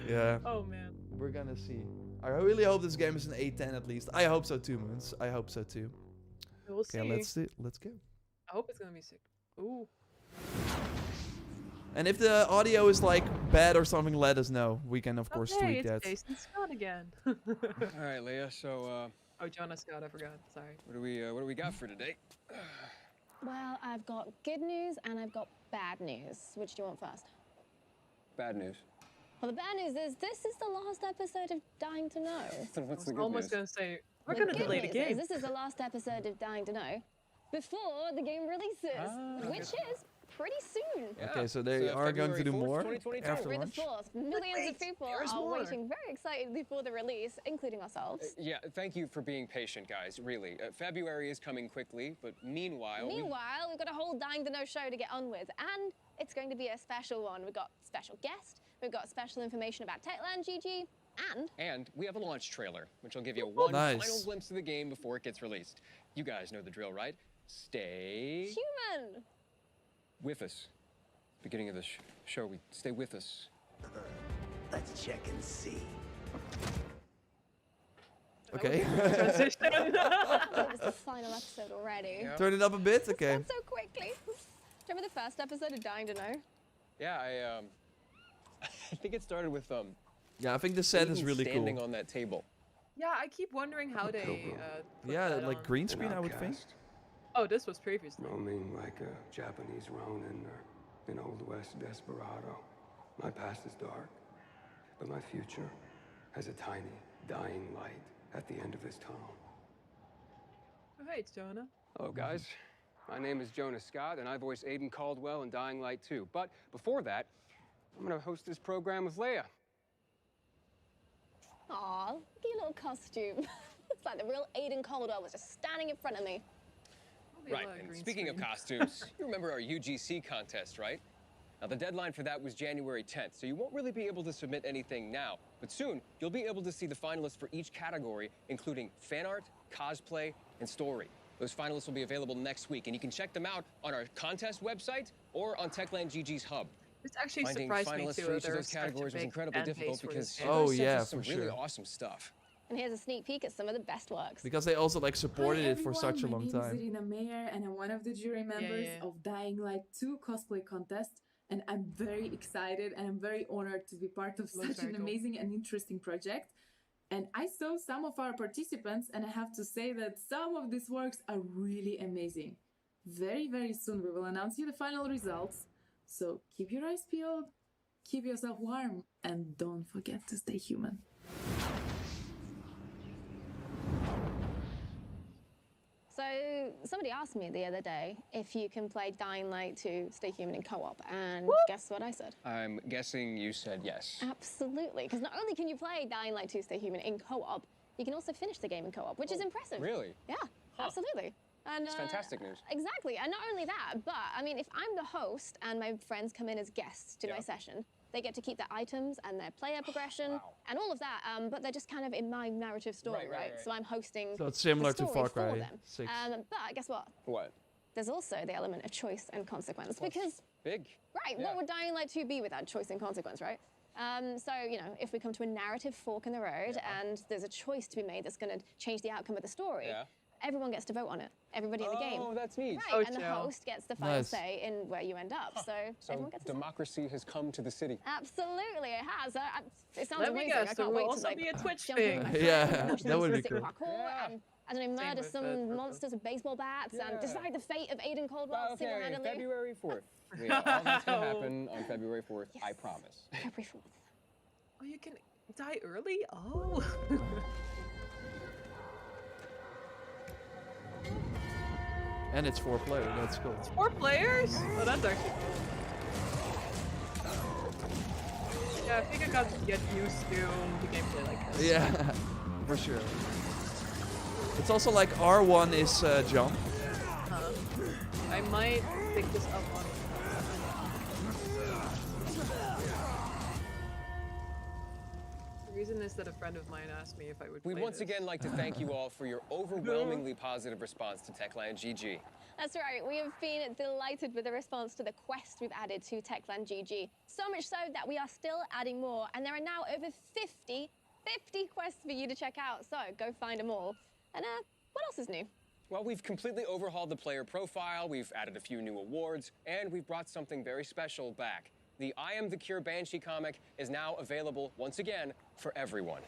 Yeah, Oh man. we're gonna see. I really hope this game is an A10 at least. I hope so too, Moons. I hope so too. We'll see. Okay, let's go. I hope it's gonna be sick. Ooh. And if the audio is like bad or something, let us know. We can of course Okay, tweak it's that. Jason Scott again. All right, Leah. So, Oh, Jonas Scott, I forgot. Sorry. what do we got for today? Well, I've got good news and I've got bad news. Which do you want first? Bad news. Well, the bad news is this is the last episode of Dying to Know. So I what's was the good almost news? gonna say we're The gonna good delay the news game. is this is the last episode of Dying to Know before the game releases, Ah, which is pretty soon. Okay, so they So are going to do February 4th, more 2022. after February launch. the 4th, millions of people there's are more. waiting very excitedly for the release, including ourselves. Yeah, thank you for being patient, guys. Really, February is coming quickly, but meanwhile, Meanwhile, we've got a whole Dying to Know show to get on with, and it's going to be a special one. We've got special guest, we've got special information about Techland GG, and we have a launch trailer, which will give you one Nice. final glimpse of the game before it gets released. You guys know the drill, right? Stay human. with us. Beginning of the show, we stay with us. Let's check and see. Okay. Transition. It was the final episode already. Yeah. Turn it up a bit. Okay. Not so quickly. Do you remember the first episode of Dying to Know? Yeah, I think it started with Yeah, I think the set is Aiden really standing cool. on that table. Yeah, I keep wondering how they put Yeah, that like on. green screen, I would think. Oh, this was previously. Roaming like a Japanese Ronin or an Old West desperado. My past is dark, but my future has a tiny, dying light at the end of this tunnel. Oh, hey, it's Jonah. Hello, guys. My name is Jonas Scott, and I voice Aiden Caldwell in Dying Light 2. But before that, I'm going to host this program with Leia. Aw, look at your little costume. It's like the real Aiden Caldwell was just standing in front of me. There'll be a Right, lot of and green speaking of screen. costumes, you remember our UGC contest, right? Now, the deadline for that was January 10th, so you won't really be able to submit anything now. But soon, you'll be able to see the finalists for each category, including fan art, cosplay, and story. Those finalists will be available next week, and you can check them out on our contest website or on Techland GG's hub. This actually Finding surprised me finalists too. for each there of was those such a categories was big incredibly fan difficult base for because this game. Oh, everybody sends yeah, us some for really sure. awesome stuff. And here's a sneak peek at some of the best works. Because they also like supported Hi it for such a everyone, long my time. name is Irina Meyer and I'm one of the jury members yeah. of Dying Light 2 cosplay contest, and I'm very excited and I'm very honored to be part of Looks such very an cool. amazing and interesting project. And I saw some of our participants and I have to say that some of these works are really amazing. Very, very soon we will announce you the final results. So keep your eyes peeled, keep yourself warm, and don't forget to stay human. So somebody asked me the other day if you can play Dying Light to Stay Human in co-op, and guess what I said? I'm guessing you said yes. Absolutely, because not only can you play Dying Light 2 Stay Human in co-op, you can also finish the game in co-op, which is impressive. Really? Yeah, absolutely. And, It's fantastic news. Exactly, and not only that, but I mean, if I'm the host and my friends come in as guests to my Yeah. session, they get to keep their items and their player progression Wow. and all of that, but they're just kind of in my narrative story, Right. So I'm hosting. So it's similar the to story Far for Cry them. 6. But guess what? What? There's also the element of choice and consequence because, Big. right, Yeah. what would Dying Light 2 be without choice and consequence, right? So, you know, if we come to a narrative fork in the road and there's a choice to be made that's going to change the outcome of the story, Yeah. everyone gets to vote on it. Everybody in the game. Oh, that's neat. Right, Oh, and the chill. host gets the final Nice. say in where you end up. So, So everyone gets a say. democracy has come to the city. Absolutely, it has. It sounds Let me amazing. guess, I there can't will wait to also like be a Twitch jump in thing. with my Yeah, friends, watch that them would be stick cool. parkour Yeah. and I don't know, murder with some the- monsters with baseball bats and Yeah. decide the fate of Aiden Caldwell Okay, single-handedly. February 4th. Yeah, all that's gonna happen on February 4th, I Yes. promise. February 4th. Oh, you can die early? Oh. And it's 4-player, that's cool. 4 players? Oh, that's actually cool. Yeah, I think I got to get used to the gameplay like this. Yeah, for sure. It's also like R1 is jump. I might pick this up on. The reason is that a friend of mine asked me if I would We'd play once this. again like to thank you all for your overwhelmingly positive response to Techland GG. That's right, we have been delighted with the response to the quest we've added to Techland GG. So much so that we are still adding more, and there are now over 50 quests for you to check out. So go find them all. And what else is new? Well, we've completely overhauled the player profile, we've added a few new awards, and we've brought something very special back. The I Am the Cure Banshee comic is now available once again for everyone.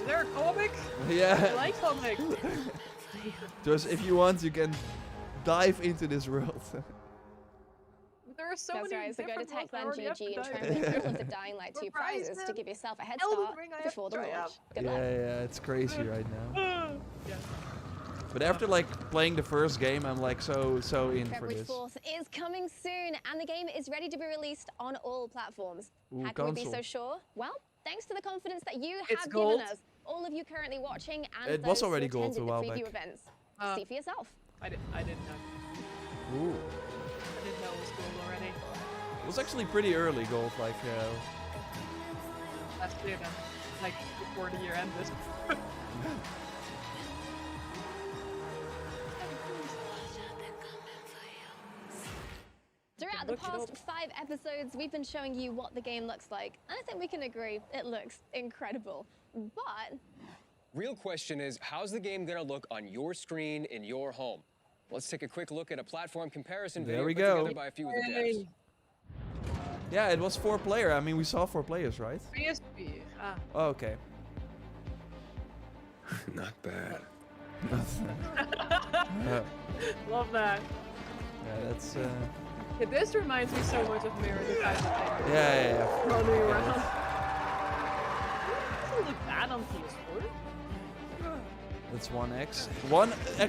Is there a comic? I Yeah. like comics. Just if you want, you can dive into this world. There are so That's many right, so go to different ones I Techland already have GG to and try dive and win into. all of the Dying Light 2 prizes to give yourself a head Elden start Ring I have to before the try launch. out. Good Yeah, luck. yeah, it's crazy right now. Yeah. But after like playing the first game, I'm like so in for February this. 4th is coming soon, and the game is ready to be released on all platforms. Ooh, How can we be so console. sure? Well, thanks to the confidence that you It's have gold. given us, all of you currently watching, and It was those who already gold attended a the while preview back. events. Uh, See for yourself. I didn't know. Ooh. I didn't know it was gold already. It was actually pretty early gold, like Last year then. Like before the year ended. Throughout the Look it past up. 5 episodes, we've been showing you what the game looks like, and I think we can agree it looks incredible. But Real question is, how's the game gonna look on your screen in your home? Let's take a quick look at a platform comparison There video we put go. together by a few of the devs. yeah, it was 4 player. I mean, we saw 4 players, right? PSP. Ah. Oh, okay. Not bad. Love that. Yeah, that's Yeah, this reminds me so much of Mirror the Type yeah. running around. It doesn't look bad on PS4. That's 1X.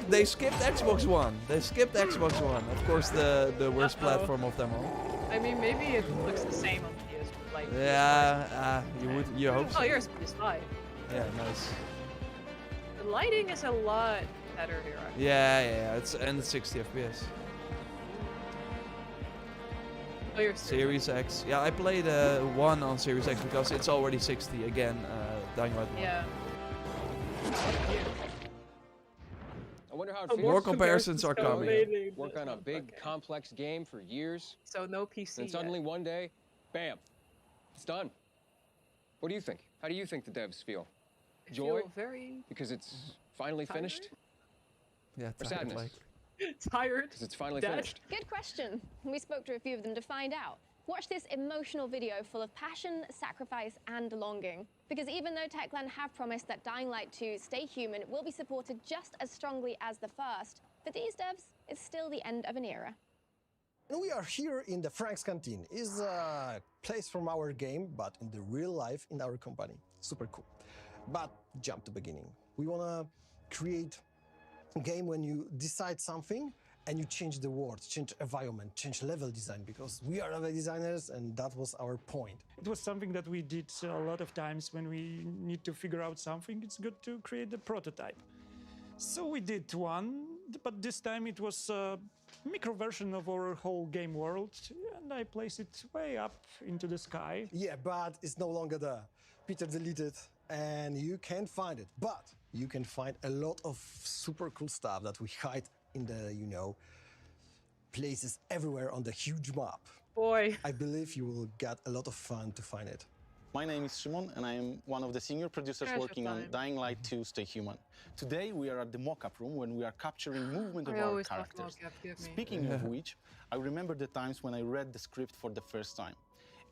They skipped Xbox One. They skipped Xbox One. Of course, the worst Uh-oh. platform of them all. I mean, maybe it looks the same on PS4. Like, Yeah, you hope so. Oh, here's PS5. Yeah, nice. The lighting is a lot better here. Yeah, it's 60 FPS. Oh, you're Series X. Yeah, I played 1 on Series X because it's already 60 again. Dying Light 1. Yeah. I wonder how it Oh, feels. More comparisons are so coming. amazing. Work on a big, Okay. complex game for years, So no PC. and suddenly one day, bam, it's done. What do you think? How do you think the devs feel? yet. I Joy? feel very Because it's finally Tired? finished? Yeah, Or tired, sadness? like. tired. Because it's finally Dead? finished. good question. We spoke to a few of them to find out. Watch this emotional video full of passion, sacrifice, and longing. Because even though Techland have promised that Dying Light 2 Stay Human will be supported just as strongly as the first, for these devs, it's still the end of an era. And we are here in the Frank's Canteen. It's a place from our game, but in the real life in our company. Super cool. But jump to beginning. We wanna create a game when you decide something and you change the world, change environment, change level design, because we are level designers and that was our point. It was something that we did a lot of times when we need to figure out something. It's good to create a prototype. So we did one, but this time it was a micro version of our whole game world, and I placed it way up into the sky. Yeah, but it's no longer there. Peter deleted and you can't find it. But you can find a lot of super cool stuff that we hide in the, places everywhere on the huge map. Boy. I believe you will get a lot of fun to find it. My name is Szymon, and I am one of the senior producers Treasure working on time. Dying Light 2 Stay Human. Today, we are at the mock-up room when we are capturing movement of I our always love characters. mocap, give me. Speaking of which, I remember the times when I read the script for the first time,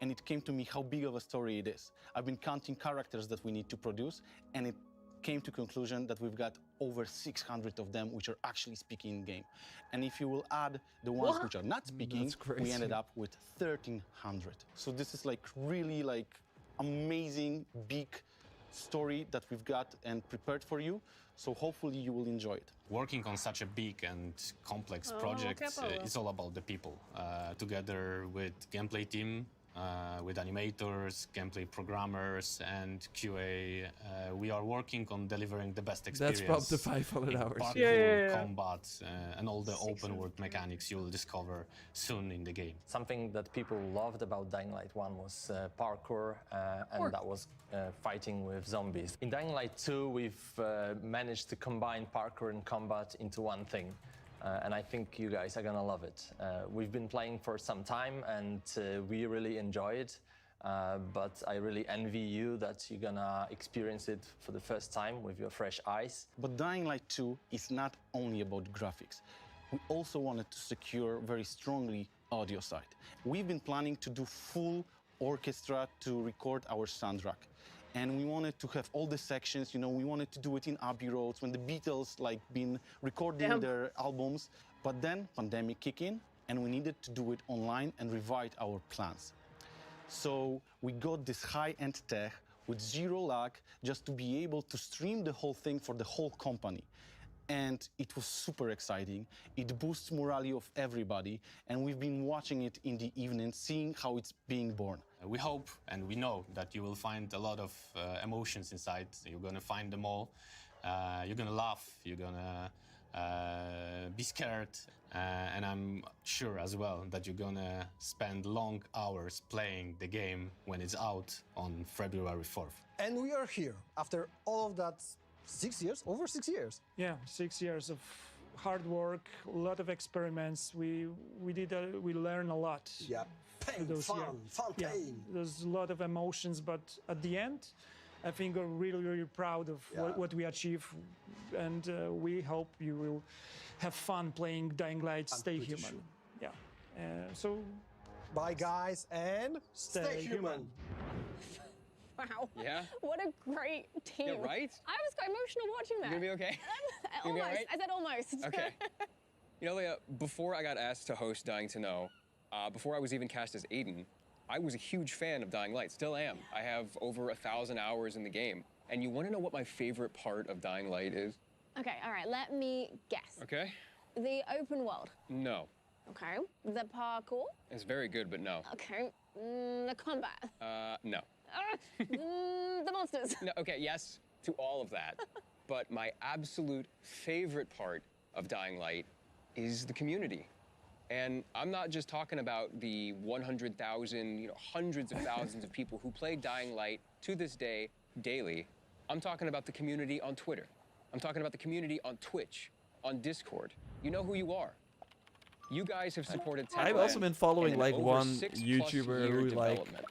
and it came to me how big of a story it is. I've been counting characters that we need to produce, and it came to conclusion that we've got over 600 of them which are actually speaking in game. And if you will add the ones What? which are not speaking, That's crazy. we ended up with 1,300. So this is like really like amazing big story that we've got and prepared for you. So hopefully you will enjoy it. Working on such a big and complex Oh, project okay, is all about the people. Together with gameplay team, with animators, gameplay programmers, and QA, we are working on delivering the best experience. That's up to 500 in hours. parkour, Yeah. combat, and all the open world mechanics you'll discover soon in the game. Something that people loved about Dying Light 1 was parkour, and that was fighting with zombies. In Dying Light 2, we've managed to combine parkour and combat into one thing. and I think you guys are gonna love it. We've been playing for some time, and we really enjoy it. But I really envy you that you're gonna experience it for the first time with your fresh eyes. But Dying Light 2 is not only about graphics. We also wanted to secure very strongly audio side. We've been planning to do full orchestra to record our soundtrack. And we wanted to have all the sections, you know, we wanted to do it in Abbey Roads when the Beatles like been recording their albums. But then pandemic kicked in and we needed to do it online and revise our plans. So we got this high-end tech with zero lag just to be able to stream the whole thing for the whole company. And it was super exciting. It boosts morale of everybody. And we've been watching it in the evening, seeing how it's being born. We hope and we know that you will find a lot of emotions inside. You're gonna find them all. You're gonna laugh, you're gonna be scared. And I'm sure as well that you're gonna spend long hours playing the game when it's out on February 4th. And we are here after all of that 6 years, over 6 years. Yeah, 6 years of hard work, a lot of experiments. We learned a lot. Yeah, pain, those fun, years. fun Yeah, pain. there's a lot of emotions, but at the end, I think we're really, really proud of what we achieved, and we hope you will have fun playing Dying Light. Stay human. sure. Yeah. So. Bye, guys, and stay human. Wow. Yeah? What a great team. Yeah, right? I was quite emotional watching that. You gonna be okay? You gonna be Almost. all right? I said almost. Okay. You know, Leah, before I got asked to host Dying to Know, before I was even cast as Aiden, I was a huge fan of Dying Light, still am. I have over 1,000 hours in the game. And you wanna know what my favorite part of Dying Light is? Okay, all right, let me guess. Okay? The open world. No. Okay. The parkour. It's very good, but no. Okay. The combat. No. The monsters. No, okay, yes to all of that. But my absolute favorite part of Dying Light is the community. And I'm not just talking about the 100,000, you know, hundreds of thousands of people who play Dying Light to this day, daily. I'm talking about the community on Twitter. I'm talking about the community on Twitch, on Discord. You know who you are. You guys have supported Techland. I've also been following in like over one 6+ YouTuber year who like development.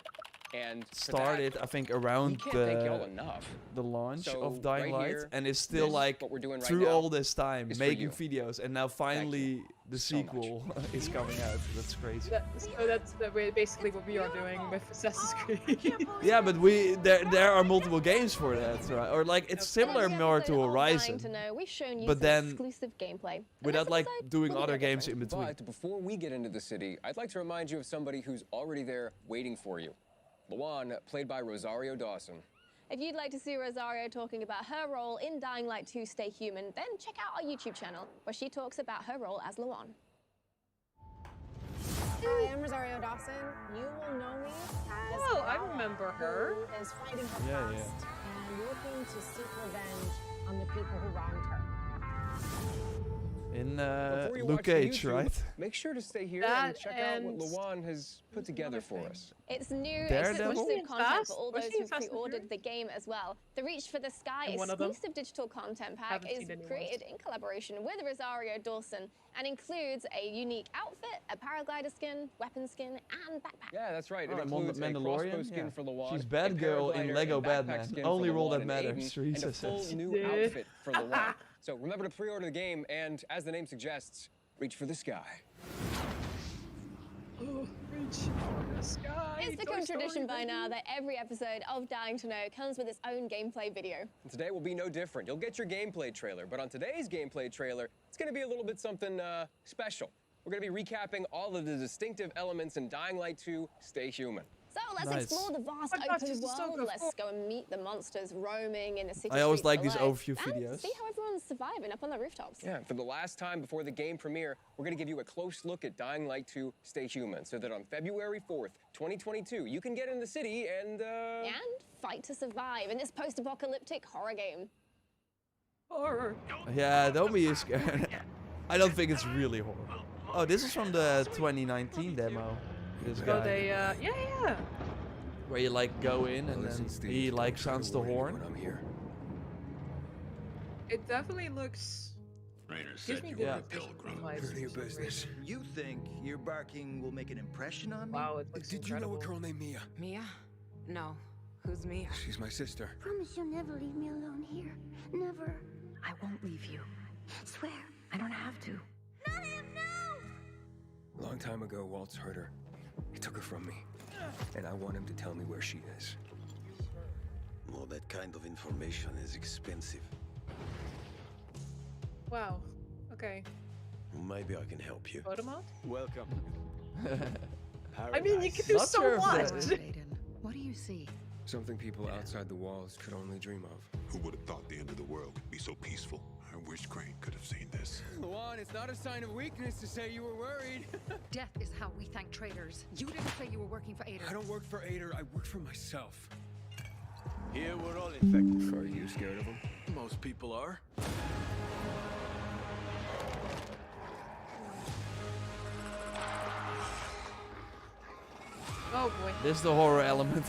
And for started, that, I think, we around can't thank y'all enough. the launch So, of Dying right Light, here, and is still this, like what we're doing right through now, all this time is for making you. videos, and now finally the sequel is coming out. That's crazy. So that's basically what we are doing with Assassin's Creed. Yeah, but there are multiple games for that, right? Or like it's similar more to Horizon, To know, we've shown you but some then exclusive gameplay. without like doing other games in between. But before we get into the city, I'd like to remind you of somebody who's already there waiting for you. Luan, played by Rosario Dawson. If you'd like to see Rosario talking about her role in Dying Light 2 Stay Human, then check out our YouTube channel, where she talks about her role as Luan. Hi, I'm Rosario Dawson. You will know me as Oh, I Lara, remember her. who is fighting her Yeah, past and looking to seek revenge on the people who wronged her. In Before you Luke watch Cage, YouTube, right? Make sure to stay here That and check out what and Luan has put together for us. It's new Daredevil? exclusive content Fast? for all Was those she who Fast and pre-ordered the game as well. The Reach for the Sky In one of them? exclusive digital content pack Haven't is seen anyone. created in collaboration with Rosario Dawson and includes a unique outfit, a paraglider skin, weapon skin, and backpack. Yeah, that's right. It Oh, includes a Mandalorian? crossbow skin Yeah. for Luan. She's a Batgirl in paraglider Lego and backpack Batman. skin Only for role Luan that and matters, Aiden, Teresa and a full says. new Yeah. outfit for Luan. So remember to pre-order the game, and as the name suggests, reach for the sky. Oh, reach for the sky. It's become tradition by now that every episode of Dying to Know comes with its own gameplay video. And today will be no different. You'll get your gameplay trailer, but on today's gameplay trailer, it's going to be a little bit something special. We're going to be recapping all of the distinctive elements in Dying Light 2 Stay Human. So let's Nice. explore the vast Oh my gosh, open this is so world. good. Let's go and meet the monsters roaming in the city I always streets like these below, overview and videos. see how everyone's surviving up on the rooftops. Yeah, for the last time before the game premiere, we're going to give you a close look at Dying Light 2 Stay Human, so that on February 4th, 2022, you can get in the city and And fight to survive in this post-apocalyptic horror game. Horror. Yeah, don't be scared. I don't think it's really horror. Oh, this is from the 2019 demo. This So guy, they, yeah. where you like go in and then he like sounds the horn. I'm here. It definitely looks Rainer Gives said me you good were a vision pilgrim. vibes. None of your business. You think your barking will make an impression on me? Wow, it looks Did you know a girl named Mia? Mia? No. Who's Mia? She's my sister. Promise you'll never leave me alone here. Never. I won't leave you. Swear. I don't have to. Not him, no! A long time ago, Waltz hurt her. He took her from me. And I want him to tell me where she is. Well, that kind of information is expensive. Wow. Okay. Maybe I can help you. Vote him out? Welcome. I mean, you can do Not so sure if much. that- What do you see? Something people outside the walls could only dream of. Who would have thought the end of the world could be so peaceful? I wish Crane could have seen this. Juan, it's not a sign of weakness to say you were worried. Death is how we thank traitors. You didn't say you were working for Ader. I don't work for Ader, I work for myself. Here we're all infected. Are you scared of him? Most people are. Oh boy. This is the horror element.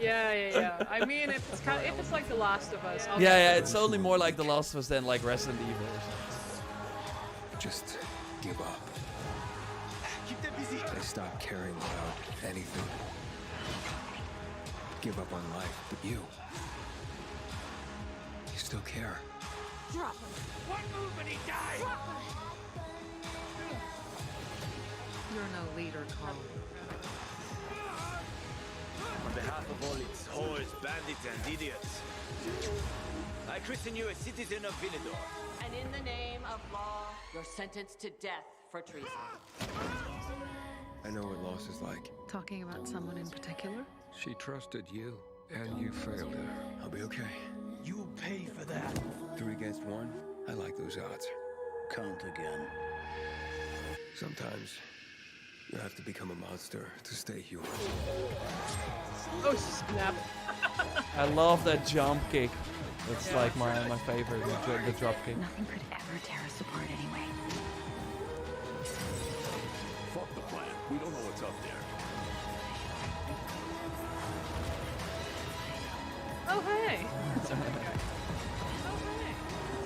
Yeah. I mean, if it's like The Last of Us. I'll Yeah, it's only more like The Last of Us than like Resident Evil or something. Just give up. Keep them busy. I stopped caring about anything. Give up on life, but you still care. Drop him. One move and he dies! You're no leader, Carl. On behalf of all its whores, bandits, and idiots, I christen you a citizen of Villedor. And in the name of law, you're sentenced to death for treason. I know what loss is like. Talking about someone in particular? She trusted you, and you failed her. I'll be okay. You'll pay for that. 3 against 1? I like those odds. Count again. Sometimes you have to become a monster to stay human. Oh snap. I love that jump kick. That's like my favorite, the drop kick. Nothing could ever tear us apart anyway. Fuck the plan. We don't know what's up there. Oh hey.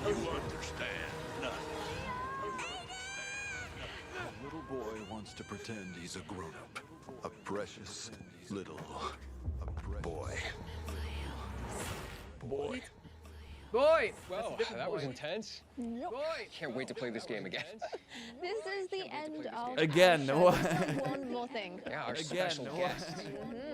You understand nothing. A little boy wants to pretend he's a grown-up. A precious little boy. Boy. Well, That's a different that was boy. intense. Yep. Can't wait to play this game again. This is the end of Again, our what? show. Just one more thing. Yeah, our Again, special what? guest.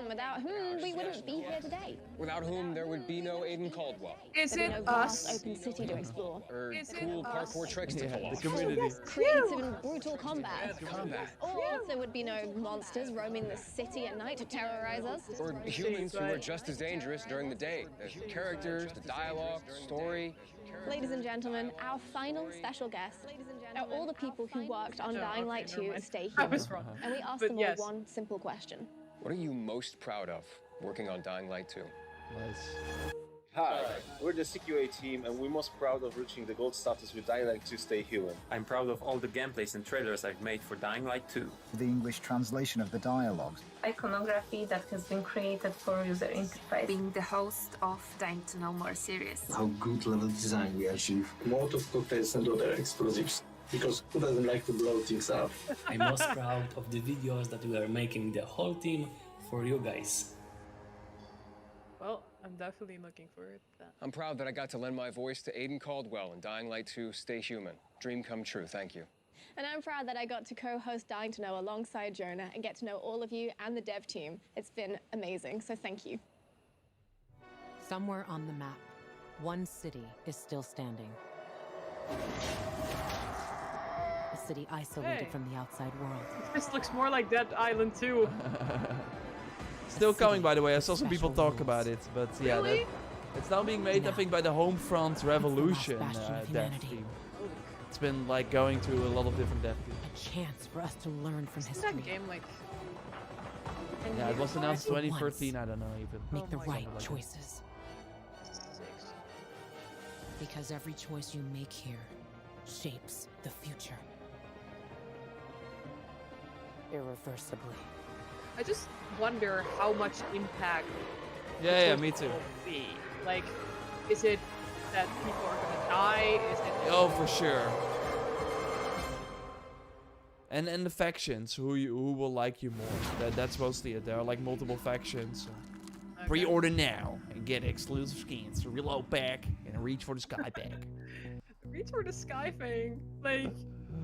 Without whom we wouldn't be here today. Without whom there would be no Aiden Caldwell. Is There'd be it no us? vast open city to explore. Or Is it cool us? parkour tricks to pull The off. community. Creative and brutal combat. Combat. Or there would be no monsters roaming the city at night to terrorize us. Or humans who are just as dangerous during the day. The characters, the dialogue, the story. Ladies and gentlemen, our final special guest are all the people who worked on No, Dying okay, Light never 2 mind. Stay I Human. was wrong. And we asked But them yes. all one simple question. What are you most proud of working on Dying Light 2? Hi, we're the CQA team and we're most proud of reaching the gold status with Dying Light 2 Stay Human. I'm proud of all the gameplays and trailers I've made for Dying Light 2. The English translation of the dialogues. Iconography that has been created for user interface. Being the host of Dying to Know More series. How good level design we achieve. Molotov cocktails and other explosives. Because who doesn't like to blow things up? I'm most proud of the videos that we are making the whole team for you guys. Well, I'm definitely looking forward to that. I'm proud that I got to lend my voice to Aiden Caldwell in Dying Light 2 Stay Human. Dream come true, thank you. And I'm proud that I got to co-host Dying to Know alongside Jonah and get to know all of you and the dev team. It's been amazing, so thank you. Somewhere on the map, one city is still standing. A city isolated Hey. from the outside world. This looks more like Dead Island 2. Still coming, by the way. I saw some people talk about it, but yeah, Really? it's now being made, I think, by the Homefront Revolution bastion of dev humanity. team. It's been like going through a lot of different dev teams. A chance for us to learn from Isn't history. that game like... Yeah, it was announced For once, 2013. I don't know even. Make the my right God. choices. Because every choice you make here shapes the future. Irreversibly. I just wonder how much impact Yeah, the me too. will be. Like, is it that people are going to Sky is in it. Oh, for sure. And the factions, who will like you more. That's mostly it. There are like multiple factions. Okay. Pre-order now and get exclusive skins, reload pack, and reach for the sky pack. Reach for the Sky thing. Like,